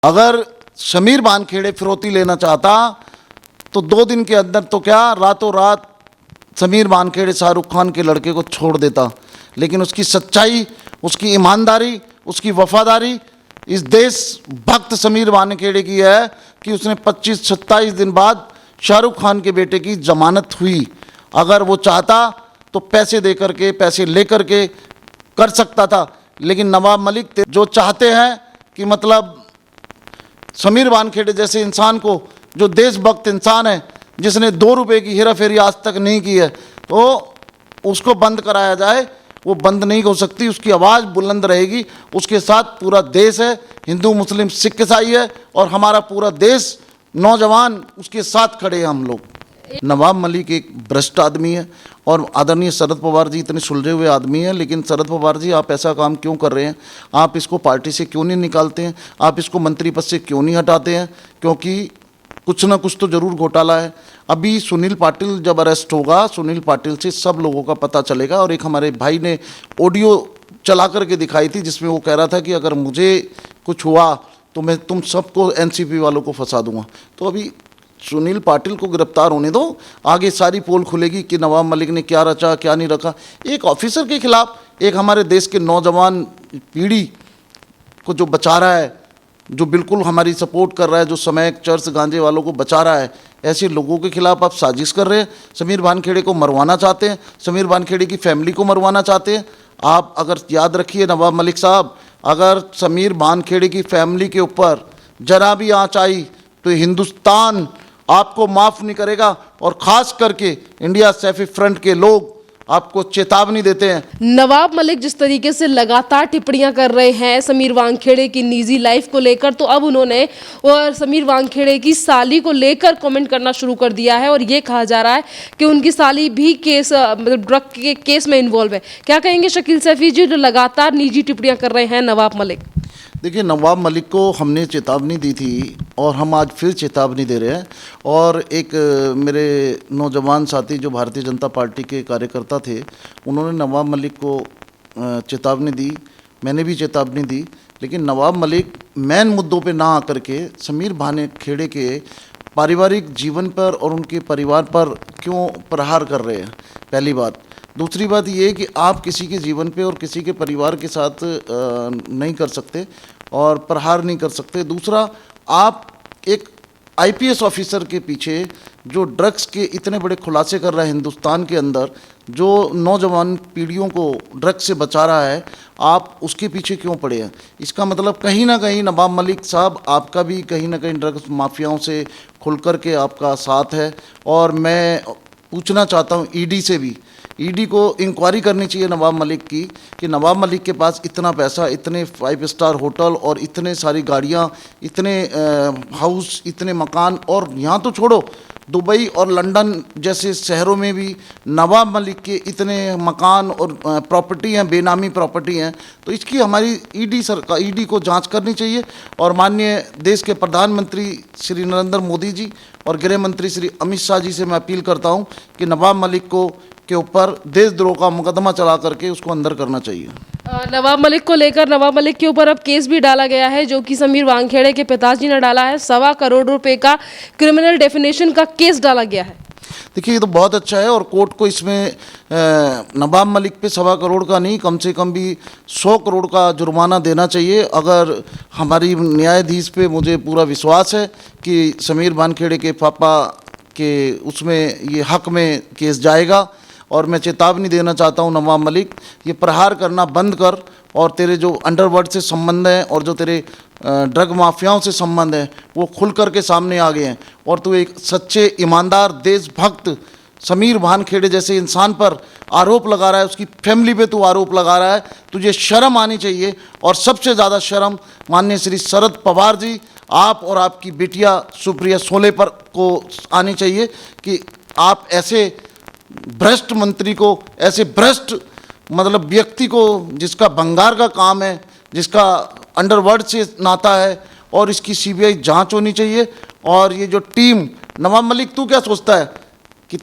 अगर समीर वानखेड़े फिरौती लेना चाहता तो 2 दिन के अंदर तो क्या, रातों रात समीर वानखेड़े शाहरुख खान के लड़के को छोड़ देता। लेकिन उसकी सच्चाई, उसकी ईमानदारी, उसकी वफादारी इस देशभक्त समीर वानखेड़े की है कि उसने 25-27 दिन बाद शाहरुख खान के बेटे की जमानत हुई। अगर वो चाहता तो पैसे दे करके, पैसे ले करके कर सकता था। लेकिन नवाब मलिक जो चाहते हैं कि मतलब समीर वानखेड़े जैसे इंसान को, जो देशभक्त इंसान है, जिसने 2 रुपए की हेरा फेरी आज तक नहीं की है, तो उसको बंद कराया जाए। वो बंद नहीं हो सकती, उसकी आवाज़ बुलंद रहेगी। उसके साथ पूरा देश है, हिंदू मुस्लिम सिख ईसाई है, और हमारा पूरा देश, नौजवान उसके साथ खड़े हैं हम लोग। नवाब मलिक एक भ्रष्ट आदमी है और आदरणीय शरद पवार जी इतने सुलझे हुए आदमी हैं। लेकिन शरद पवार जी, आप ऐसा काम क्यों कर रहे हैं? आप इसको पार्टी से क्यों नहीं निकालते हैं? आप इसको मंत्री पद से क्यों नहीं हटाते हैं? क्योंकि कुछ ना कुछ तो जरूर घोटाला है। अभी सुनील पाटिल जब अरेस्ट होगा, सुनील पाटिल से सब लोगों का पता चलेगा। और एक हमारे भाई ने ऑडियो चला करके दिखाई थी जिसमें वो कह रहा था कि अगर मुझे कुछ हुआ तो मैं तुम सबको, एनसीपी वालों को फंसा दूंगा। तो अभी सुनील पाटिल को गिरफ्तार होने दो, आगे सारी पोल खुलेगी कि नवाब मलिक ने क्या रचा क्या नहीं रखा। एक ऑफिसर के खिलाफ, एक हमारे देश के नौजवान पीढ़ी को जो बचा रहा है, जो बिल्कुल हमारी सपोर्ट कर रहा है, जो समय चर्च गांजे वालों को बचा रहा है, ऐसे लोगों के खिलाफ आप साजिश कर रहे हैं। समीर वानखेड़े को मरवाना चाहते हैं, समीर वानखेड़े की फैमिली को मरवाना चाहते हैं। आप अगर याद रखिए नवाब मलिक साहब, अगर समीर वानखेड़े की फैमिली के ऊपर जरा भी आंच आई तो हिंदुस्तान आपको माफ़ नहीं करेगा। और ख़ास करके इंडिया सैफी फ्रंट के लोग आपको चेतावनी देते हैं। नवाब मलिक जिस तरीके से लगातार टिप्पणियां कर रहे हैं समीर वानखेड़े की निजी लाइफ को लेकर, तो अब उन्होंने और समीर वानखेड़े की साली को लेकर कमेंट करना शुरू कर दिया है। और ये कहा जा रहा है कि उनकी साली भी केस, मतलब ड्रग के केस में इन्वॉल्व है। क्या कहेंगे शकील सैफी जी, जो लगातार निजी टिप्पणियां कर रहे हैं नवाब मलिक? देखिए, नवाब मलिक को हमने चेतावनी दी थी और हम आज फिर चेतावनी दे रहे हैं। और एक मेरे नौजवान साथी जो भारतीय जनता पार्टी के कार्यकर्ता थे, उन्होंने नवाब मलिक को चेतावनी दी, मैंने भी चेतावनी दी। लेकिन नवाब मलिक मेन मुद्दों पे ना आकर के समीर वानखेड़े के पारिवारिक जीवन पर और उनके परिवार पर क्यों प्रहार कर रहे हैं, पहली बात। दूसरी बात ये कि आप किसी के जीवन पे और किसी के परिवार के साथ नहीं कर सकते और प्रहार नहीं कर सकते। दूसरा, आप एक आईपीएस ऑफिसर के पीछे जो ड्रग्स के इतने बड़े खुलासे कर रहा है हिंदुस्तान के अंदर, जो नौजवान पीढ़ियों को ड्रग्स से बचा रहा है, आप उसके पीछे क्यों पड़े हैं? इसका मतलब कहीं ना कहीं नवाब मलिक साहब, आपका भी कहीं ना कहीं ड्रग्स माफियाओं से खुल कर के आपका साथ है। और मैं पूछना चाहता हूँ ईडी से भी, ईडी को इंक्वायरी करनी चाहिए नवाब मलिक की कि नवाब मलिक के पास इतना पैसा, इतने 5 स्टार होटल और इतने सारी गाड़ियाँ, इतने हाउस, इतने मकान, और यहाँ तो छोड़ो, दुबई और लंदन जैसे शहरों में भी नवाब मलिक के इतने मकान और प्रॉपर्टी हैं, बेनामी प्रॉपर्टी हैं। तो इसकी हमारी ईडी को जांच करनी चाहिए। और माननीय देश के प्रधानमंत्री श्री नरेंद्र मोदी जी और गृह मंत्री श्री अमित शाह जी से मैं अपील करता हूं कि नवाब मलिक को के ऊपर देशद्रोह का मुकदमा चला करके उसको अंदर करना चाहिए। नवाब मलिक को लेकर नवाब मलिक के ऊपर अब केस भी डाला गया है, जो कि समीर वानखेड़े के पिताजी ने डाला है। 1.25 करोड़ रुपए का क्रिमिनल डेफिनेशन का केस डाला गया है। देखिए, ये तो बहुत अच्छा है और कोर्ट को इसमें नवाब मलिक पे 1.25 करोड़ का नहीं, कम से कम भी 100 करोड़ का जुर्माना देना चाहिए। अगर हमारी न्यायाधीश पे मुझे पूरा विश्वास है कि समीर वानखेड़े के पापा के उसमें ये हक में केस जाएगा। और मैं चेतावनी देना चाहता हूँ नवाब मलिक, ये प्रहार करना बंद कर, और तेरे जो अंडरवर्ल्ड से संबंध हैं और जो तेरे ड्रग माफियाओं से संबंध हैं वो खुल कर के सामने आ गए हैं। और तू एक सच्चे ईमानदार देशभक्त समीर वानखेड़े जैसे इंसान पर आरोप लगा रहा है, उसकी फैमिली पे तू आरोप लगा रहा है। तुझे शर्म आनी चाहिए। और सबसे ज़्यादा शर्म माननीय श्री शरद पवार जी, आप और आपकी बेटिया सुप्रिया सोले पर को आनी चाहिए कि आप ऐसे भ्रष्ट मंत्री को, ऐसे भ्रष्ट मतलब व्यक्ति को, जिसका भंगार का काम है, जिसका अंडरवर्ल्ड से नाता है, और इसकी सीबीआई जांच होनी चाहिए। और ये जो टीम, नवाब मलिक तू क्या सोचता है कि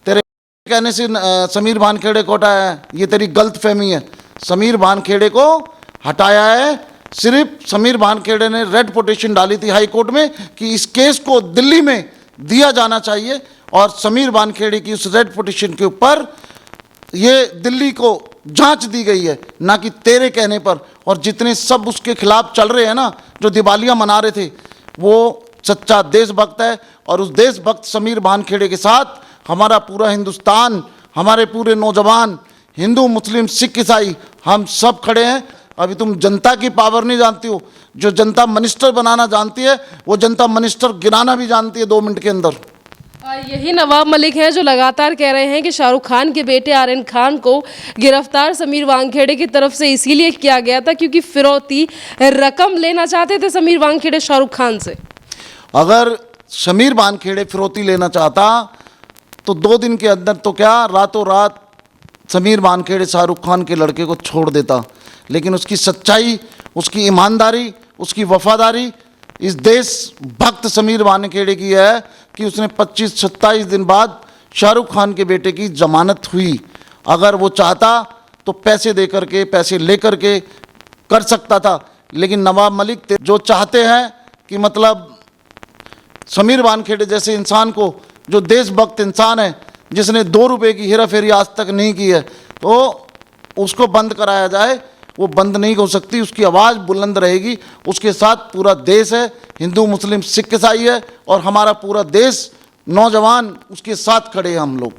तेरे कहने से समीर वानखेड़े को हटाया है? ये तेरी गलत फहमी है। समीर वानखेड़े को हटाया है सिर्फ समीर वानखेड़े ने रेड पिटीशन डाली थी हाई कोर्ट में कि इस केस को दिल्ली में दिया जाना चाहिए, और समीर वानखेड़े की उस रेड पिटीशन के ऊपर ये दिल्ली को जांच दी गई है, ना कि तेरे कहने पर। और जितने सब उसके खिलाफ चल रहे हैं ना, जो दिवालिया मना रहे थे, वो सच्चा देशभक्त है। और उस देशभक्त समीर वानखेड़े के साथ हमारा पूरा हिंदुस्तान, हमारे पूरे नौजवान, हिंदू मुस्लिम सिख ईसाई, हम सब खड़े हैं। अभी तुम जनता की पावर नहीं जानती हो, जो जनता मिनिस्टर बनाना जानती है वो जनता मिनिस्टर गिराना भी जानती है 2 मिनट के अंदर। यही नवाब मलिक हैं जो लगातार कह रहे हैं कि शाहरुख खान के बेटे आर्यन खान को गिरफ्तार समीर वानखेड़े की तरफ से इसीलिए किया गया था क्योंकि फिरौती रकम लेना चाहते थे समीर वानखेड़े शाहरुख खान से। अगर समीर वानखेड़े फिरौती लेना चाहता तो 2 दिन के अंदर तो क्या, रातों रात समीर वानखेड़े शाहरुख खान के लड़के को छोड़ देता। लेकिन उसकी सच्चाई, उसकी ईमानदारी, उसकी वफादारी इस देशभक्त समीर वानखेड़े की है कि उसने 25-27 दिन बाद शाहरुख खान के बेटे की जमानत हुई। अगर वो चाहता तो पैसे दे करके, पैसे ले करके कर सकता था। लेकिन नवाब मलिक जो चाहते हैं कि मतलब समीर वानखेड़े जैसे इंसान को, जो देशभक्त इंसान है, जिसने 2 रुपये की हेरा फेरी आज तक नहीं की है, तो उसको बंद कराया जाए। वो बंद नहीं हो सकती, उसकी आवाज़ बुलंद रहेगी। उसके साथ पूरा देश है, हिंदू मुस्लिम सिख ईसाई है, और हमारा पूरा देश, नौजवान उसके साथ खड़े हैं हम लोग।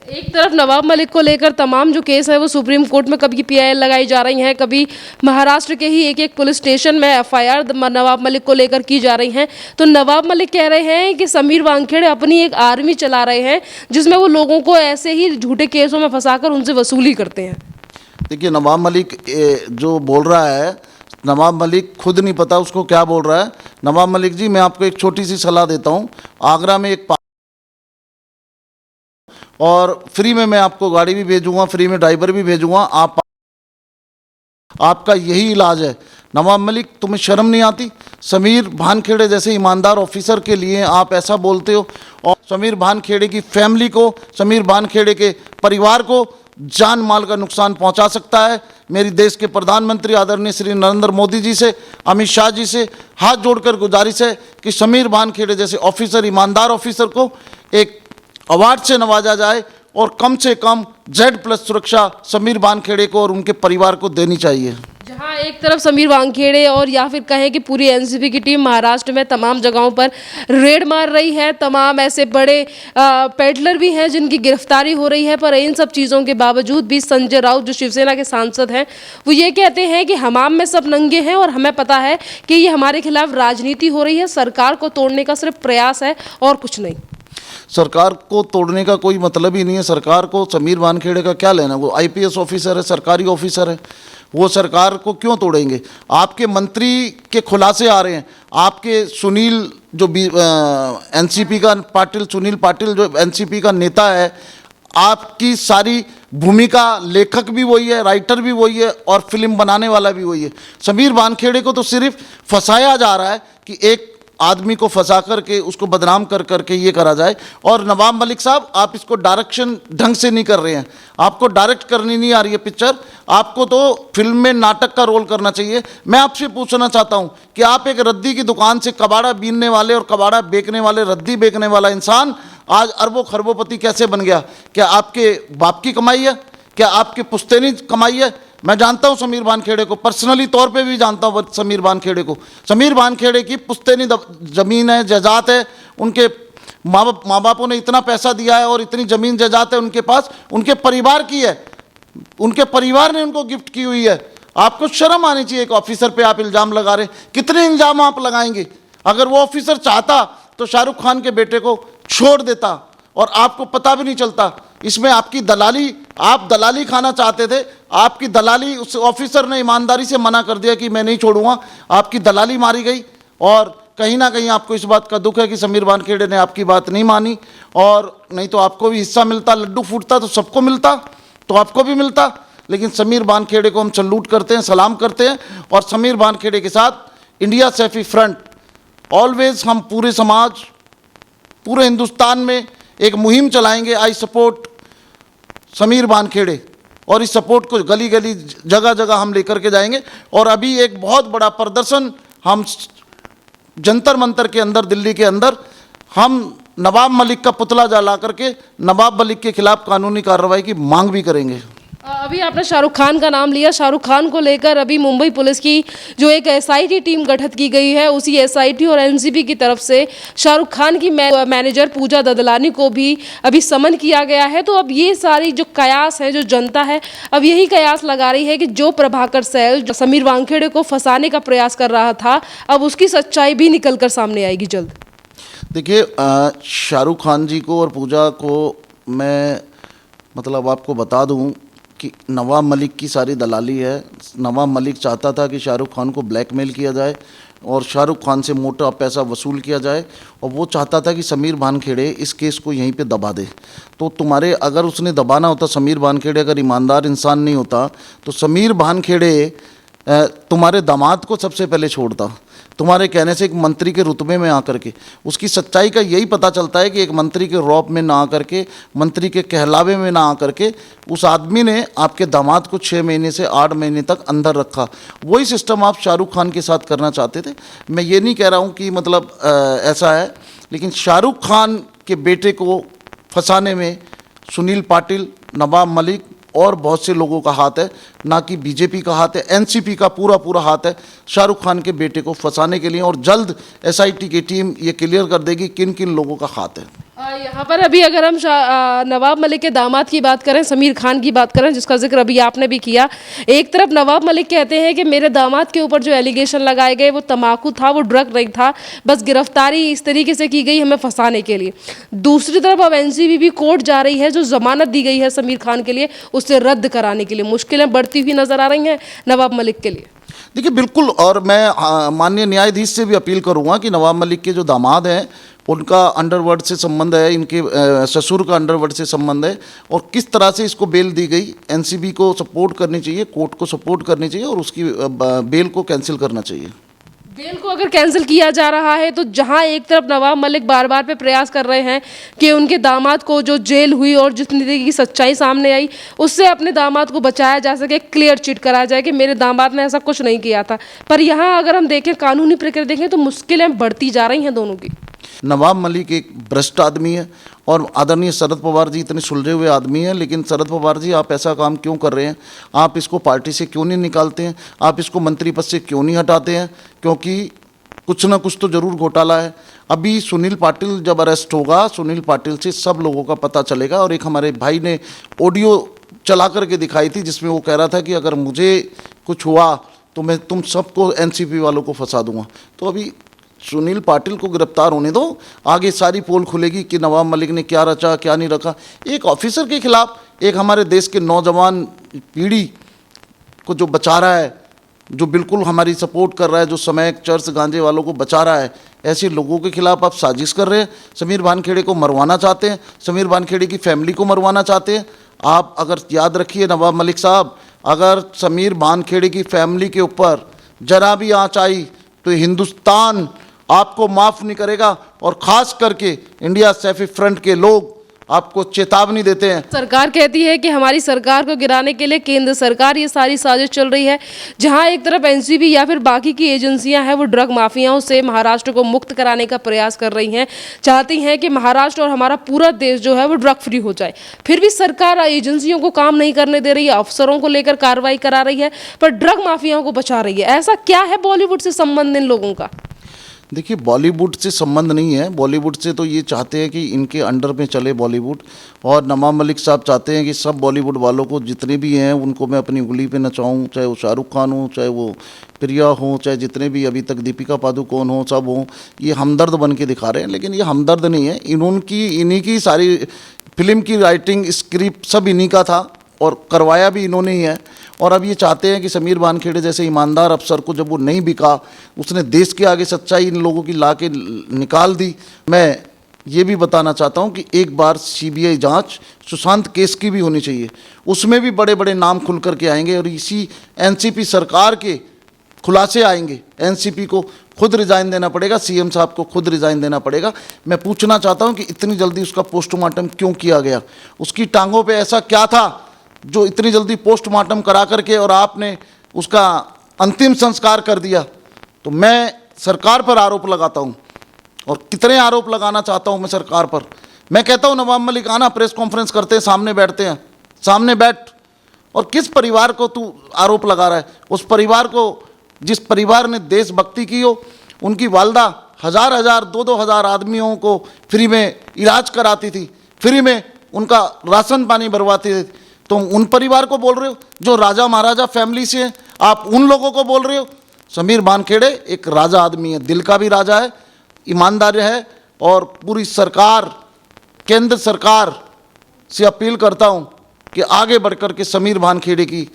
एक तरफ नवाब मलिक को लेकर तमाम जो केस है वो सुप्रीम कोर्ट में कभी PIL लगाई जा रही हैं, कभी महाराष्ट्र के ही एक पुलिस स्टेशन में FIR नवाब मलिक को लेकर की जा रही हैं। तो नवाब मलिक कह रहे हैं कि समीर वानखेड़े अपनी एक आर्मी चला रहे हैं जिसमें वो लोगों को ऐसे ही झूठे केसों में फंसाकर उनसे वसूली करते हैं। देखिए, नवाब मलिक जो बोल रहा है, नवाब मलिक खुद नहीं पता उसको क्या बोल रहा है। नवाब मलिक जी, मैं आपको एक छोटी सी सलाह देता हूँ। आगरा में एक और फ्री में मैं आपको गाड़ी भी भेजूंगा, फ्री में ड्राइवर भी भेजूंगा, आपका यही इलाज है। नवाब मलिक, तुम्हें शर्म नहीं आती? समीर वानखेड़े जैसे ईमानदार ऑफिसर के लिए आप ऐसा बोलते हो, और समीर वानखेड़े की फैमिली को, समीर वानखेड़े के परिवार को जान माल का नुकसान पहुंचा सकता है। मेरी देश के प्रधानमंत्री आदरणीय श्री नरेंद्र मोदी जी से, अमित शाह जी से हाथ जोड़कर गुजारिश है कि समीर वानखेड़े जैसे ऑफिसर, ईमानदार ऑफिसर को एक अवार्ड से नवाजा जाए, और कम से कम Z+ सुरक्षा समीर वानखेड़े को और उनके परिवार को देनी चाहिए। जहां एक तरफ समीर वानखेड़े और या फिर कहें कि पूरी NCP की टीम महाराष्ट्र में तमाम जगहों पर रेड मार रही है, तमाम ऐसे बड़े पेडलर भी हैं जिनकी गिरफ्तारी हो रही है, पर इन सब चीज़ों के बावजूद भी संजय राउत जो शिवसेना के सांसद हैं वो ये कहते हैं कि हमाम में सब नंगे हैं और हमें पता है कि ये हमारे खिलाफ राजनीति हो रही है, सरकार को तोड़ने का सिर्फ प्रयास है और कुछ नहीं। सरकार को तोड़ने का कोई मतलब ही नहीं है। सरकार को समीर वानखेड़े का क्या लेना? वो IPS ऑफिसर है, सरकारी ऑफिसर है, वो सरकार को क्यों तोड़ेंगे? आपके मंत्री के खुलासे आ रहे हैं, आपके सुनील जो NCP का पाटिल, सुनील पाटिल जो NCP का नेता है, आपकी सारी भूमिका लेखक भी वही है, राइटर भी वही है, और फिल्म बनाने वाला भी वही है। समीर वानखेड़े को तो सिर्फ फंसाया जा रहा है कि एक आदमी को फंसा करके उसको बदनाम कर करके ये करा जाए। और नवाब मलिक साहब, आप इसको डायरेक्शन ढंग से नहीं कर रहे हैं। आपको डायरेक्ट करनी नहीं आ रही है पिक्चर, आपको तो फिल्म में नाटक का रोल करना चाहिए। मैं आपसे पूछना चाहता हूं कि आप एक रद्दी की दुकान से कबाड़ा बीनने वाले और कबाड़ा बेचने वाले, रद्दी बेचने वाला इंसान आज अरबों खरबोपति कैसे बन गया? क्या आपके बाप की कमाई है? क्या आपके पुश्तैनी कमाई है? मैं जानता हूं समीर वानखेड़े को, पर्सनली तौर पे भी जानता हूं समीर वानखेड़े को। समीर वानखेड़े की पुश्तैनी ज़मीन है, जायदाद है, उनके माँ बापों ने इतना पैसा दिया है और इतनी ज़मीन जायदाद है उनके पास, उनके परिवार की है, उनके परिवार ने उनको गिफ्ट की हुई है। आपको शर्म आनी चाहिए, एक ऑफिसर पे आप इल्ज़ाम लगा रहे हैं। कितने इल्ज़ाम आप लगाएंगे? अगर वो ऑफिसर चाहता तो शाहरुख खान के बेटे को छोड़ देता और आपको पता भी नहीं चलता। इसमें आपकी दलाली, आप दलाली खाना चाहते थे, आपकी दलाली, उस ऑफिसर ने ईमानदारी से मना कर दिया कि मैं नहीं छोड़ूंगा, आपकी दलाली मारी गई। और कहीं ना कहीं आपको इस बात का दुख है कि समीर वानखेड़े ने आपकी बात नहीं मानी, और नहीं तो आपको भी हिस्सा मिलता। लड्डू फूटता तो सबको मिलता, तो आपको भी मिलता। लेकिन समीर वानखेड़े को हम सल्यूट करते हैं, सलाम करते हैं, और समीर वानखेड़े के साथ इंडिया सेफी फ्रंट ऑलवेज, हम पूरे समाज, पूरे हिंदुस्तान में एक मुहिम चलाएंगे, आई सपोर्ट समीर वानखेड़े। और इस सपोर्ट को गली गली जगह जगह हम लेकर के जाएंगे। और अभी एक बहुत बड़ा प्रदर्शन हम जंतर मंतर के अंदर, दिल्ली के अंदर, हम नवाब मलिक का पुतला जला करके नवाब मलिक के खिलाफ कानूनी कार्रवाई की मांग भी करेंगे। अभी आपने शाहरुख खान का नाम लिया। शाहरुख खान को लेकर अभी मुंबई पुलिस की जो एक एसआईटी टीम गठित की गई है, उसी एसआईटी और एनसीबी की तरफ से शाहरुख खान की मैनेजर पूजा ददलानी को भी अभी समन किया गया है। तो अब ये सारी जो कयास है, जो जनता है, अब यही कयास लगा रही है कि जो प्रभाकर सैल जो समीर वानखेड़े को फंसाने का प्रयास कर रहा था, अब उसकी सच्चाई भी निकल कर सामने आएगी जल्द। देखिए, शाहरुख खान जी को और पूजा को मैं मतलब आपको बता दूं कि नवाब मलिक की सारी दलाली है। नवाब मलिक चाहता था कि शाहरुख खान को ब्लैकमेल किया जाए और शाहरुख खान से मोटा पैसा वसूल किया जाए, और वो चाहता था कि समीर वानखेड़े इस केस को यहीं पे दबा दे। तो तुम्हारे अगर उसने दबाना होता, समीर वानखेड़े अगर ईमानदार इंसान नहीं होता, तो समीर वानखेड़े तुम्हारे दामाद को सबसे पहले छोड़ता, तुम्हारे कहने से एक मंत्री के रुतबे में आकर के। उसकी सच्चाई का यही पता चलता है कि एक मंत्री के रौब में ना आकर के, मंत्री के कहलावे में ना आकर के, उस आदमी ने आपके दामाद को 6 महीने से 8 महीने तक अंदर रखा। वही सिस्टम आप शाहरुख खान के साथ करना चाहते थे। मैं ये नहीं कह रहा हूँ कि मतलब ऐसा है, लेकिन शाहरुख खान के बेटे को फंसाने में सुनील पाटिल, नवाब मलिक और बहुत से लोगों का हाथ है, ना कि बीजेपी का हाथ है। एनसीपी का पूरा हाथ है शाहरुख खान के बेटे को फंसाने के लिए, और जल्द एसआईटी की टीम ये क्लियर कर देगी किन किन लोगों का हाथ है। यहाँ पर अभी अगर हम नवाब मलिक के दामाद की बात करें, समीर खान की बात करें, जिसका जिक्र अभी आपने भी किया, एक तरफ नवाब मलिक कहते हैं कि मेरे दामाद के ऊपर जो एलिगेशन लगाए गए वो तम्बाकू था, वो ड्रग नहीं था, बस गिरफ्तारी इस तरीके से की गई हमें फंसाने के लिए। दूसरी तरफ अब एनसीबी भी कोर्ट जा रही है, जो जमानत दी गई है समीर खान के लिए उससे रद्द कराने के लिए। मुश्किलें बढ़ती हुई नजर आ रही हैं नवाब मलिक के लिए। देखिए, बिल्कुल, और मैं माननीय न्यायाधीश से भी अपील करूंगा कि नवाब मलिक के जो दामाद हैं उनका अंडरवर्ल्ड से संबंध है, इनके ससुर का अंडरवर्ल्ड से संबंध है, और किस तरह से इसको बेल दी गई। एनसीबी को सपोर्ट करनी चाहिए, कोर्ट को सपोर्ट करनी चाहिए, और उसकी बेल को कैंसिल करना चाहिए। बेल को अगर कैंसिल किया जा रहा है तो जहां एक तरफ नवाब मलिक बार बार पे प्रयास कर रहे हैं कि उनके दामाद को जो जेल हुई और जितनी तरीके की सच्चाई सामने आई उससे अपने दामाद को बचाया जा सके, क्लियर चिट कराया जाए कि मेरे दामाद ने ऐसा कुछ नहीं किया था, पर यहाँ अगर हम देखें, कानूनी प्रक्रिया देखें, तो मुश्किलें बढ़ती जा रही हैं दोनों की। नवाब मलिक एक भ्रष्ट आदमी है और आदरणीय शरद पवार जी इतने सुलझे हुए आदमी हैं, लेकिन शरद पवार जी आप ऐसा काम क्यों कर रहे हैं? आप इसको पार्टी से क्यों नहीं निकालते हैं? आप इसको मंत्री पद से क्यों नहीं हटाते हैं? क्योंकि कुछ ना कुछ तो जरूर घोटाला है। अभी सुनील पाटिल जब अरेस्ट होगा, सुनील पाटिल से सब लोगों का पता चलेगा। और एक हमारे भाई ने ऑडियो चला करके दिखाई थी जिसमें वो कह रहा था कि अगर मुझे कुछ हुआ तो मैं तुम सबको, एनसीपी वालों को फंसा दूंगा। तो अभी सुनील पाटिल को गिरफ्तार होने दो, आगे सारी पोल खुलेगी कि नवाब मलिक ने क्या रचा क्या नहीं रखा। एक ऑफिसर के खिलाफ, एक हमारे देश के नौजवान पीढ़ी को जो बचा रहा है, जो बिल्कुल हमारी सपोर्ट कर रहा है, जो समय चर्च गांजे वालों को बचा रहा है, ऐसे लोगों के खिलाफ आप साजिश कर रहे हैं। समीर वानखेड़े को मरवाना चाहते हैं, समीर वानखेड़े की फैमिली को मरवाना चाहते हैं। आप अगर याद रखिए नवाब मलिक साहब, अगर समीर वानखेड़े की फैमिली के ऊपर जरा भी आँच आई तो हिंदुस्तान आपको माफ़ नहीं करेगा। और ख़ास करके इंडिया सैफी फ्रंट के लोग आपको चेतावनी देते हैं। सरकार कहती है कि हमारी सरकार को गिराने के लिए केंद्र सरकार ये सारी साजिश चल रही है, जहां एक तरफ एनसीबी या फिर बाकी की एजेंसियां हैं वो ड्रग माफियाओं से महाराष्ट्र को मुक्त कराने का प्रयास कर रही हैं, चाहती हैं कि महाराष्ट्र और हमारा पूरा देश जो है वो ड्रग फ्री हो जाए। फिर भी सरकार एजेंसियों को काम नहीं करने दे रही है, अफसरों को लेकर कार्रवाई करा रही है, पर ड्रग माफियाओं को बचा रही है। ऐसा क्या है बॉलीवुड से संबंध इन लोगों का? देखिए, बॉलीवुड से संबंध नहीं है। बॉलीवुड से तो ये चाहते हैं कि इनके अंडर में चले बॉलीवुड, और नवाब मलिक साहब चाहते हैं कि सब बॉलीवुड वालों को जितने भी हैं उनको मैं अपनी उंगली पे नचाऊं, चाहे वो शाहरुख खान हो, चाहे वो प्रिया हो, चाहे जितने भी अभी तक दीपिका पादुकोण हो, सब हो। ये हमदर्द बन के दिखा रहे हैं, लेकिन ये हमदर्द नहीं है। इन्हीं की सारी फिल्म की राइटिंग, स्क्रिप्ट सब इन्हीं का था और करवाया भी इन्होंने ही है। और अब ये चाहते हैं कि समीर वानखेड़े जैसे ईमानदार अफसर को जब वो नहीं बिका, उसने देश के आगे सच्चाई इन लोगों की ला के निकाल दी। मैं ये भी बताना चाहता हूँ कि एक बार सीबीआई जांच सुशांत केस की भी होनी चाहिए, उसमें भी बड़े बड़े नाम खुल करके आएंगे और इसी एनसीपी सरकार के खुलासे आएंगे। एनसीपी को खुद रिज़ाइन देना पड़ेगा, सीएम साहब को खुद रिज़ाइन देना पड़ेगा। मैं पूछना चाहता हूं कि इतनी जल्दी उसका पोस्टमार्टम क्यों किया गया? उसकी टांगों पे ऐसा क्या था जो इतनी जल्दी पोस्टमार्टम करा करके और आपने उसका अंतिम संस्कार कर दिया, तो मैं सरकार पर आरोप लगाता हूँ। और कितने आरोप लगाना चाहता हूँ मैं सरकार पर। मैं कहता हूँ नवाब मलिक आना, प्रेस कॉन्फ्रेंस करते हैं, सामने बैठते हैं, सामने बैठ। और किस परिवार को तू आरोप लगा रहा है? उस परिवार को, जिस परिवार ने देशभक्ति की हो, उनकी वालदा हज़ार हज़ार 2-2 हज़ार आदमियों को फ्री में इलाज कराती थी, फ्री में उनका राशन पानी भरवाती थी। तुम उन परिवार को बोल रहे हो जो राजा महाराजा फैमिली से हैं, आप उन लोगों को बोल रहे हो। समीर वानखेड़े एक राजा आदमी है, दिल का भी राजा है, ईमानदार है। और पूरी सरकार, केंद्र सरकार से अपील करता हूं कि आगे बढ़कर के समीर वानखेड़े की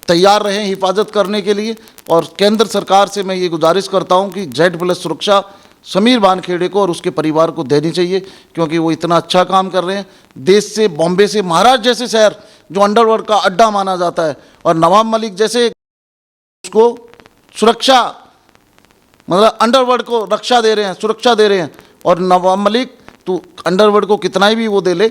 तैयार रहें हिफाजत करने के लिए। और केंद्र सरकार से मैं ये गुजारिश करता हूं कि Z+ सुरक्षा समीर वानखेड़े को और उसके परिवार को देनी चाहिए, क्योंकि वो इतना अच्छा काम कर रहे हैं। देश से, बॉम्बे से, महाराष्ट्र जैसे शहर जो अंडरवर्ल्ड का अड्डा माना जाता है, और नवाब मलिक जैसे उसको सुरक्षा, मतलब अंडरवर्ल्ड को रक्षा दे रहे हैं, सुरक्षा दे रहे हैं। और नवाब मलिक, तू अंडरवर्ल्ड को कितना ही भी वो दे ले,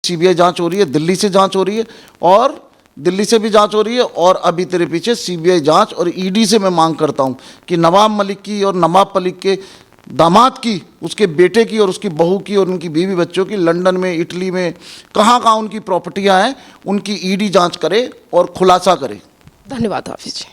CBI जांच हो रही है, दिल्ली से जांच हो रही है, और दिल्ली से भी जांच हो रही है, और अभी तेरे पीछे CBI जांच और ED से मैं मांग करता हूं कि नवाब मलिक की और नवाब मलिक के दामाद की, उसके बेटे की और उसकी बहू की और उनकी बीवी बच्चों की लंदन में, इटली में, कहाँ कहाँ उनकी प्रॉपर्टियां हैं, उनकी ED जांच करे और खुलासा करे। धन्यवाद हाफिज जी।